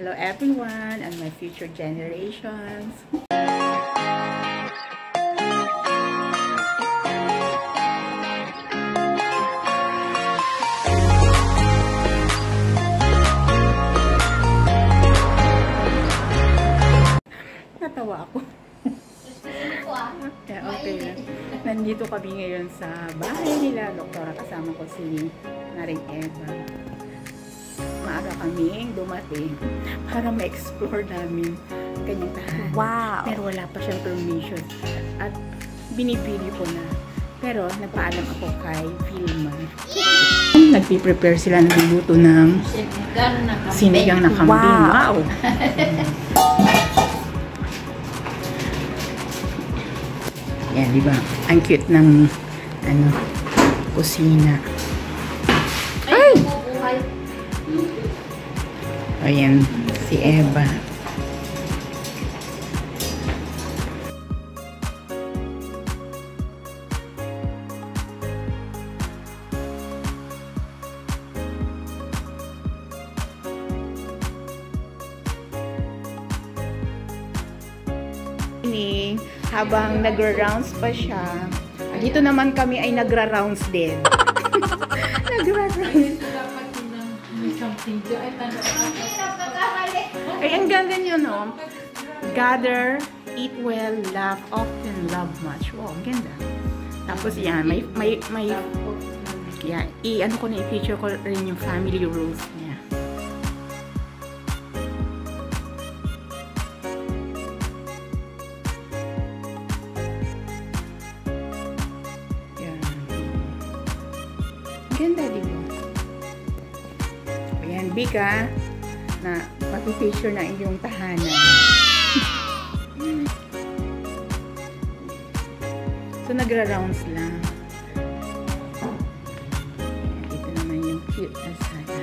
Hello everyone and my future generations. Natawa ako. Yeah, okay. Nandito kami ngayon sa bahay nila, Doktora. Kasama ko si Naring Eva. Maaga kaming dumating para ma-explore namin kanyang tahanan. Wow! Pero wala pa siyang permission. At binibili ko na. Pero nagpaalam ako kay Vilma. Nagpiprepare sila ng luto ng sinigang na kambing. Wow! Yan, di ba? Ang cute ng kusina. Ay! Ayan, si Eva. Habang nagra-rounds pa siya, dito naman kami ay nagra-rounds din. Nagra-rounds. Ay, ang ganda niyo, no? Gather, eat well, laugh often, love much. Wow, ang ganda. Tapos yan, may yan, ano ko na, i-feature ko rin yung family rules niya. Ganda, di ba? Ayan, big na mag-feature na iyong tahanan. So, nagra-rounds lang. Ito naman yung cute na sana.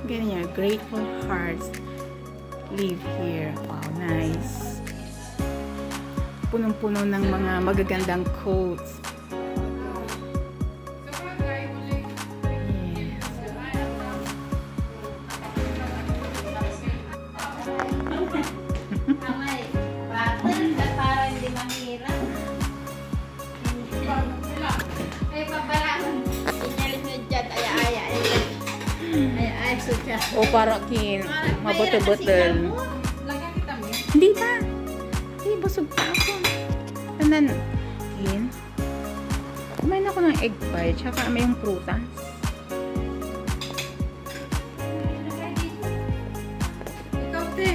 Ganyan, grateful hearts live here. Wow, nice. Punong-puno ng mga magagandang quotes. Yes. O para kin mabotel-botel. Hindi pa. Hindi, busog pa ako. Tanan. Kin. Kumain ako ng egg pie. Tsaka may yung prutas. Ikaw, te.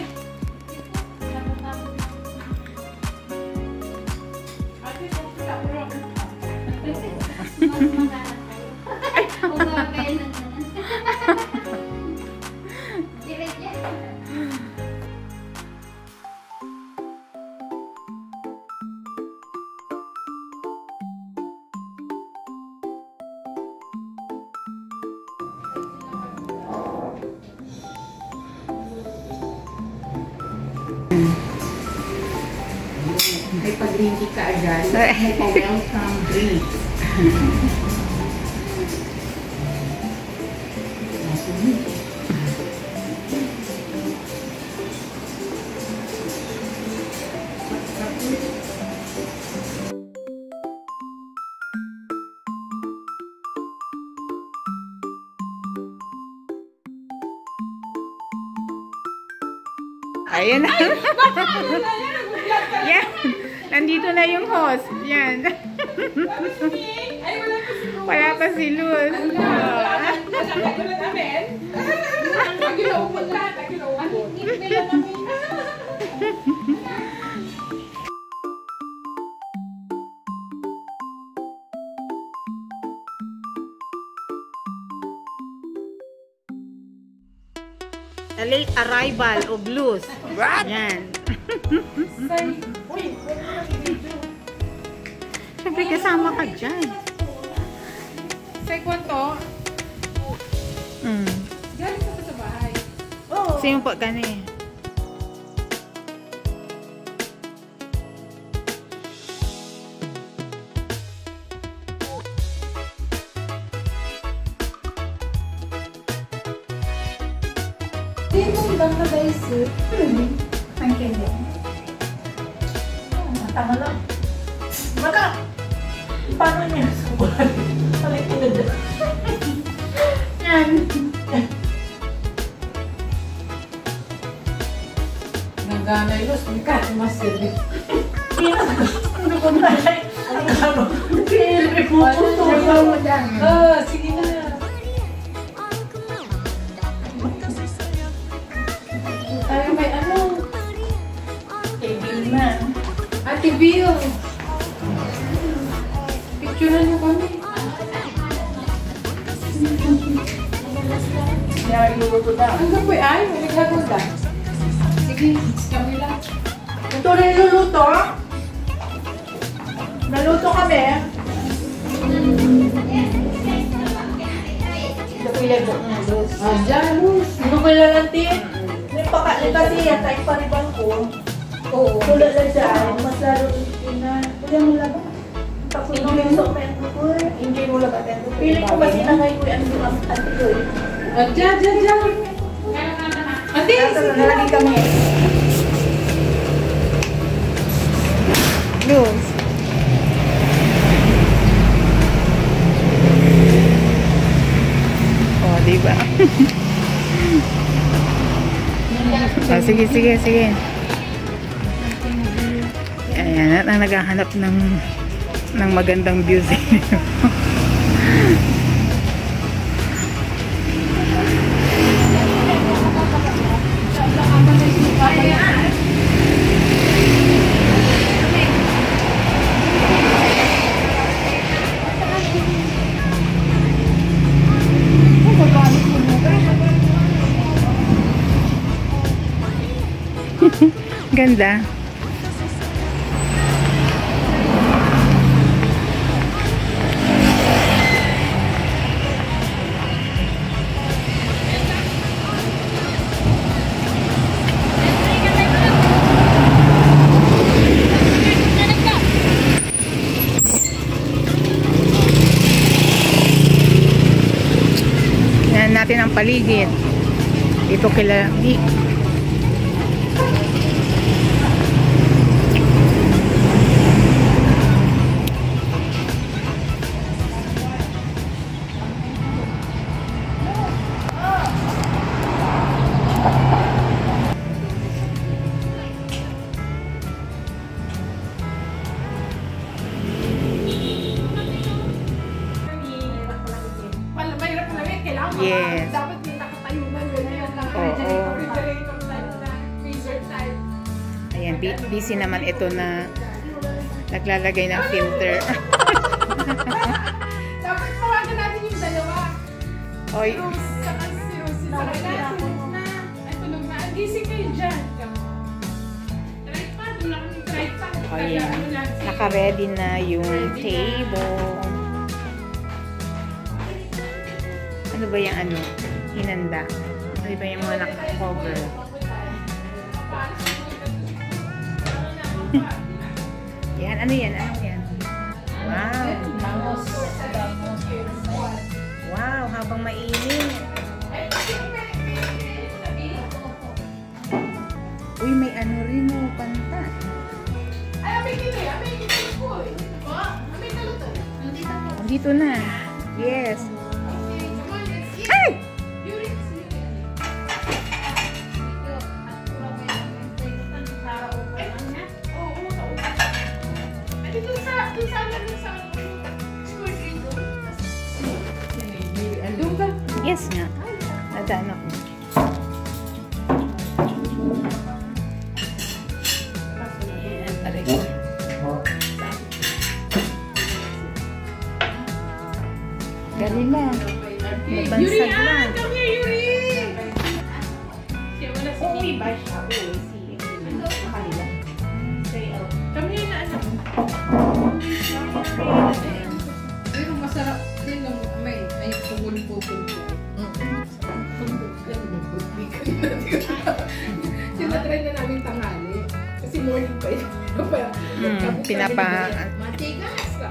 May pag-drinky ka agad. May pa-welcome drink. Ayan na. Yan. Nandito na yung host. Yan. Wala pa si Luz. The late arrival of Luz. Yan. Siyempre kasama ka dyan. Sa kwanto? Galing sa bahay. Sino po ka na eh? Hindi lang na naisip. Ang kindi. Tama lang. Maka! Paano niya? Balik ko na dyan. Yan. Nagana yun. Mika, masili. Ano ko na siya? Ang kano? Sabaw mo dyan. Sige na. Tayo may ano? Kay Vilma. Ate Bill. Picturean niyo kami. Naluluto daw. Hanggang po ay, may naghagunda. Sige, kami lang. Ito rin luluto. Naluto kami. Ito ko ilagok ng dos. Diyan, Luz. Ano ko lalanti? May pakali kasi yan. Kahit paribang ko. Oo. Tulad lang dyan. Mas lalo na. Kaya mo lang ba? Tapos nung yung sokmento ko. Hindi mo labatin. Pili ko ba sinangay ko yung anti ko eh. Diyan. Ate, Nalagi kami. Luz. Oh, diba? Oh, sige. Ayan, ang naghahanap ng magandang views. Ganda. Yan natin ang paligid. Ito kila mahirap na lang. Kailangan Yes. dapat may nakatayo na. Ganyan lang. Oo. Refrigerator type na. Freezer type. Ayan, busy naman ito na naglalagay ng filter. Dapat tawagan natin yung dalawa. Oy, Rose, saka si Rose. Tulog na. Ay, tulog na. Gising kayo dyan. Tripod. Wala kami tripod. oh yan. Naka-ready na yung table. Ano ba yung ano? Hinanda. Ano ba yung mga naka-cover? Yan, ano yan? Ano yan? Wow! Wow, habang mainit. Uy, may ano rin o, panta. Ay, may kini. May kini po. May kaluto. Dito na. Yes. Come on, let's eat. Ay! Yes nga. Nadaan ako. Ayan, aray ko. Galing na. Nabansag lang. Come here, Yuri! Uy, ba siya? Uy, sa kanila. Come here na ano. Pero masarap din lang. May pugul-pugul ko. Sinatry na namin tanghali. Kasi morning pa yun. Matigas ka.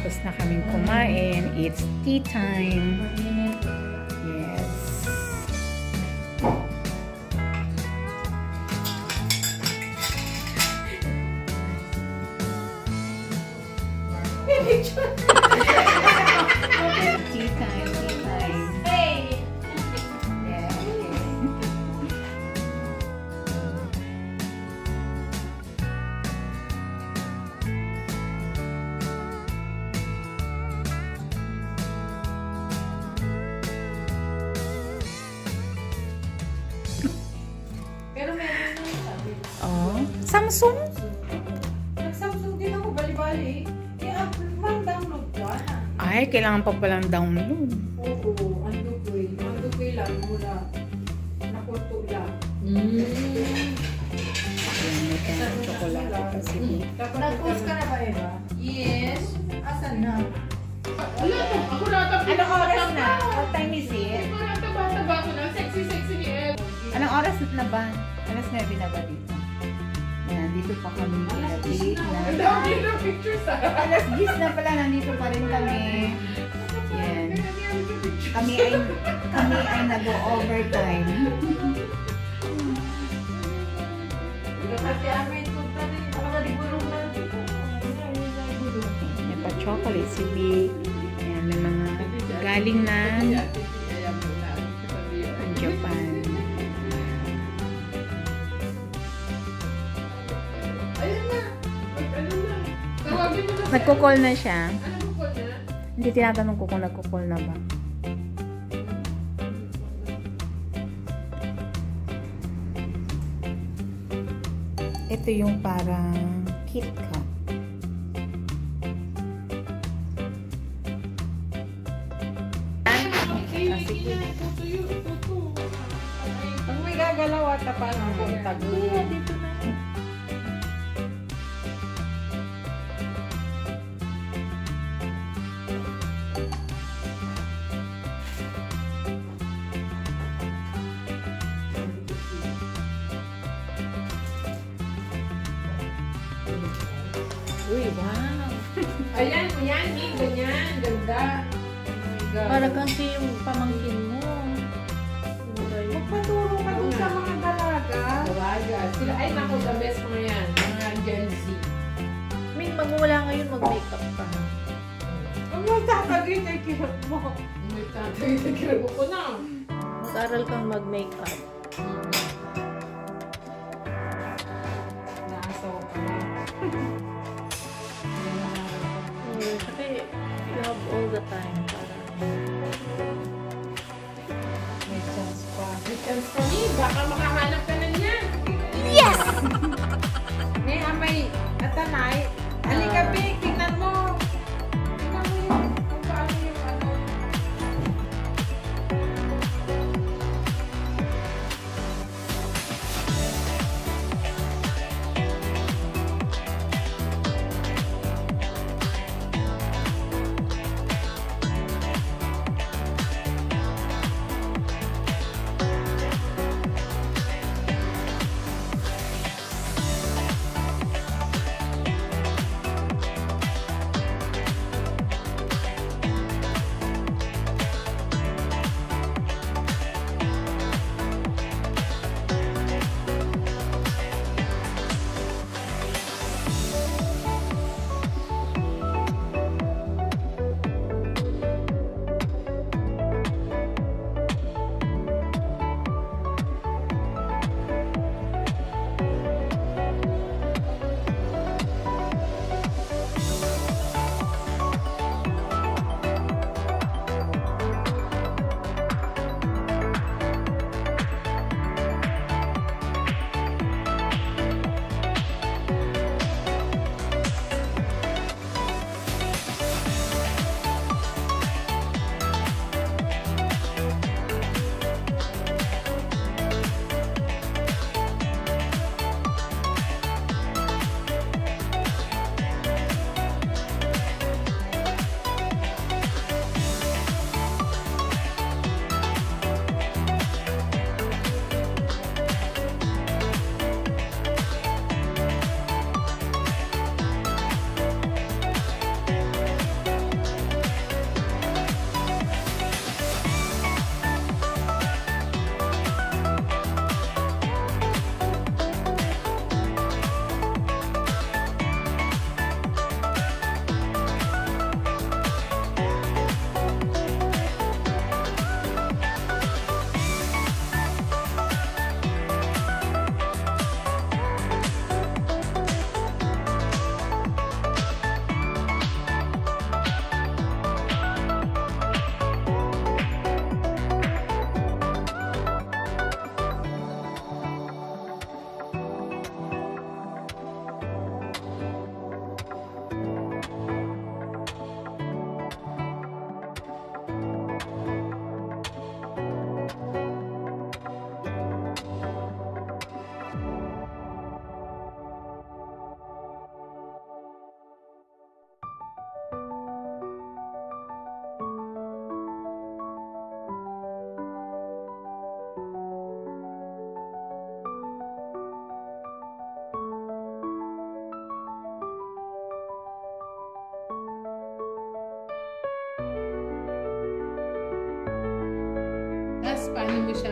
Tapos na kaming kumain. It's tea time. Yes. Tea time, tea time. Hey! Yeah, okay. Pero meron na sabi. Oh, Samsung? Nag-Samsung din ako, bali-bali. Download ka na. Ay, kailangan pa palang download. Oo, Andukoy. Andukoy lang muna. Nakuto lang. Ayan, may kanyang tsokolate pa si Vic. Nag-post ka na ba, Eva? Yes. Asan na? Wala to. Ako natap. Anong oras na? What time is it? Ako nataba-taba ko na. Sexy ni Ed. Anong oras na ba? Alas 9 na ba dito? Yan, dito pa kami pinabig Ang na. dami ng pictures ah. Alas 10 na pala, nandito pa rin kami. Yan. Kami ay nag-overtime. Kasi amin punta rin. Nakaligurong na dito. May pa-chocolate si Vic. Yan, may mga galing na ang Japan. Ayun na. Ano na. Tawagin mo na siya. Nagko-call na siya. Ano mo call na? Hindi tinatanong ko kung nagko-call na ba. Ito yung parang KitKat. Pag may gagalaw at parang buntag. Dito na. Uy, wow. Ayan, ganyan. Ganda. Oh my God. Para kasi yung pamangkin mo. Magpaturo ka dun sa mga dalaga. Dalaga. Sila, ay naku, the best mga yan. Mga Gen Z. Min, magmula ngayon mag-makeup ka. Huwag mo tatagay na kirap mo. May tatagay na kirap ko na. Mag-aral kang mag-makeup. Naasaw ka na. Kasi you have all the time para May chance pa. May chance pa ni. Baka makahanap ka na niyan. Yes! May amay atanay. Halika, Vic. Tingnan mo. Tingnan mo yun. Kung paano yung ano.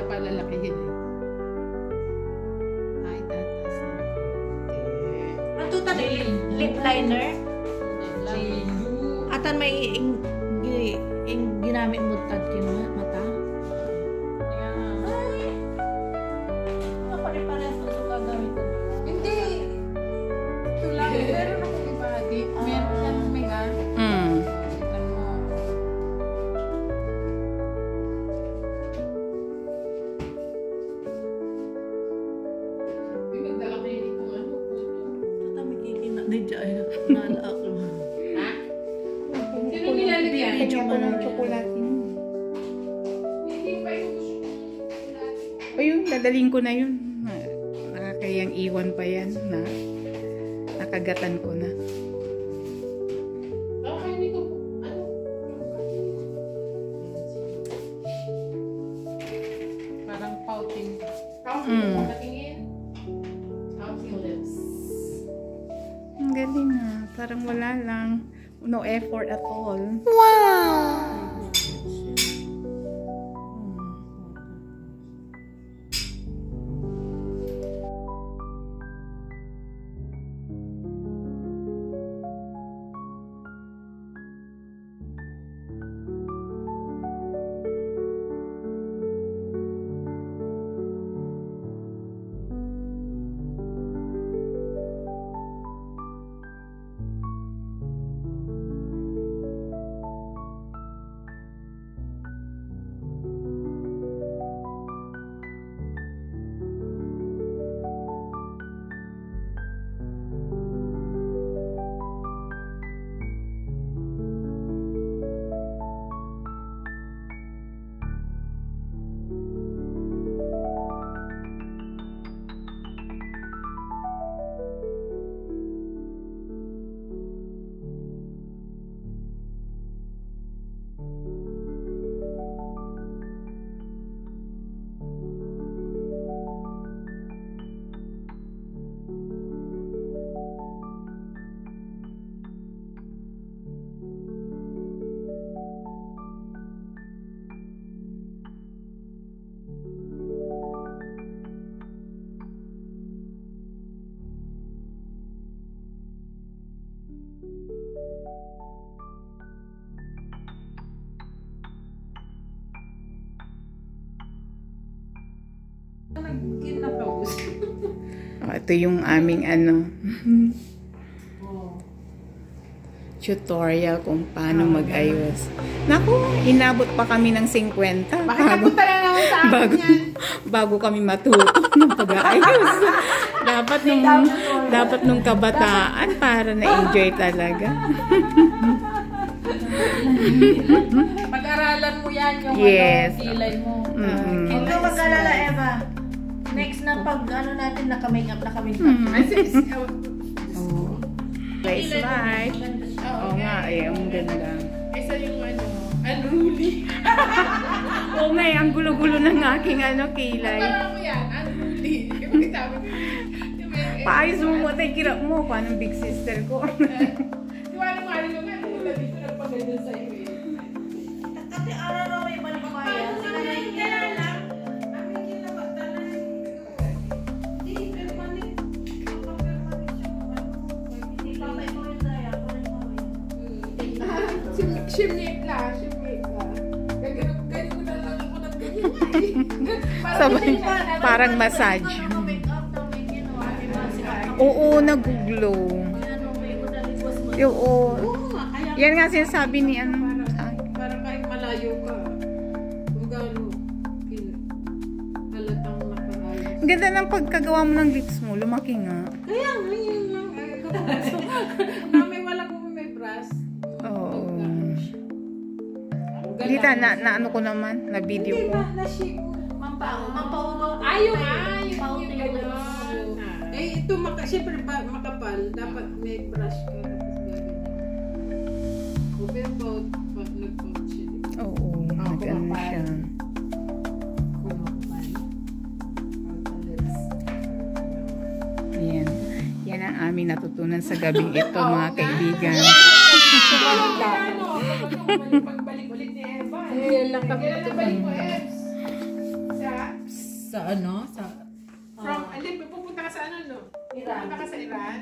palalakihin eh. Ay, tatas. Ang tutan lip liner. Atan may ginamit mo tad mata. Ay. Ano pare-pares mo sa gagawin ko? Hindi. Ito lang. Meron akong iba. Meron yan may nga. Tignan mo. May magdala kayo nito ano, puto. Tutan may kikina. Di dyan. Nalaak mo. Ha? Sino nilalagyan? Kanya ko ng tsokolate. Hindi pa yung gusto ko. O yun, dadaling ko na yun. Nakakayang iwan pa yan na nakagatan ko na. Okay, nito. Ano? Parang pouting. Pouting mo natingin. Pouting lips. Ang galing ah. Parang wala lang. No effort at all. Kinakaus. Ito yung aming tutorial kung paano mag-ayos. Naku, inabot pa kami ng 50. Bakit napunta lang naman sa akin yan? Bago kami matuto ng pag-aayos. dapat nung kabataan para na-enjoy talaga. Pag-aralan mo yan yung Yes. kilay mo. Huwag ka mag-alala, Eva. Next na pag natin naka-makeup na kami. Place life. Oo nga, ang ganda. Isa yung unruly. Oo nga, ang gulo-gulo ng aking kilay. Parang mo yan, unruly. Ipakita mo. Paayos mo mo, tayo kirap mo. Paano big sister ko? Tiwala mo nga rin naman. Wala dito nagpaganda sa'yo eh. Kasi araw na may balikbayan. Shimmy ka. Ganyan ko na lang ako ng ganyan. Sabay, parang massage. Oo, nag-glow. Oo. Yan nga sinasabi ni Parang kahit malayo ka. Kung gano'n halatang nakarayo. Ang ganda ng pagkagawa mo ng lips mo. Lumaki nga. Kaya nga yun lang. Na may wala ko may brush. Oo. Dita, na ano ko naman, na video ko. Na-shape mo. Mampaugaw. Yung gano'n. Ito, siyempre makapal. Dapat may brush ka. Pero pag nag-pout siya. Oo, nag-ano siya. Ayan. Yan ang aming natutunan sa gabing ito, mga kaibigan. Pagbalik ulit ni Eva. Kailan balik mo, Ebs? Sa sa ano? Sa From, pupunta ka sa ano, no? Iran. Pupunta ka sa Iran.